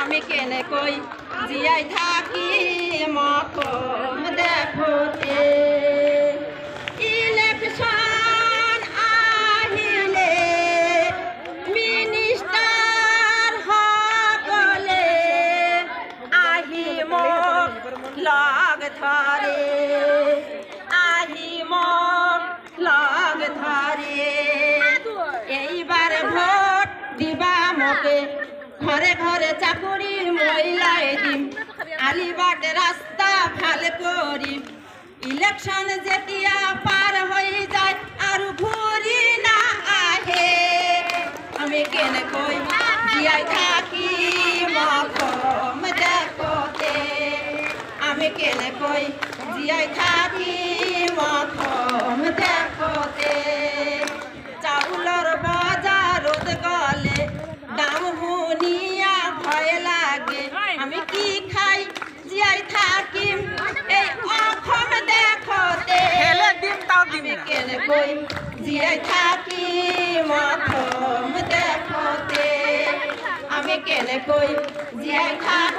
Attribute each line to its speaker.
Speaker 1: আমি কেনে কই জিয়াই থাকি মকম দেখোতে ইলেকশন আহিলে মিনিস্টার হগলে আহি মোক লগ ধরে আহি মোক লগ ধরে এইবার ভোট দিবা মোকে ঘরে ঘরে চাকুরি মহিলাই দিম আলিবাট রাস্তা ভাল করি ইলেকশন যেতিয়া পার হয়ে যায় আর ঘুরি না আহে আমি কেন কই জিয়াই থাকি মকম দেখোতে আমি কেন কই জিয়াই থাকি মকম দেখোতে চাউলর বাজারত গলে দাম হুনিয়া ভয় লাগে আমি কি খাই জিয়াই থাকিম এই অখম দেখোতে আমি কেন কই জিয়াই থাকি মকম দেখোতে আমি কেন কই জিয়াই থাকি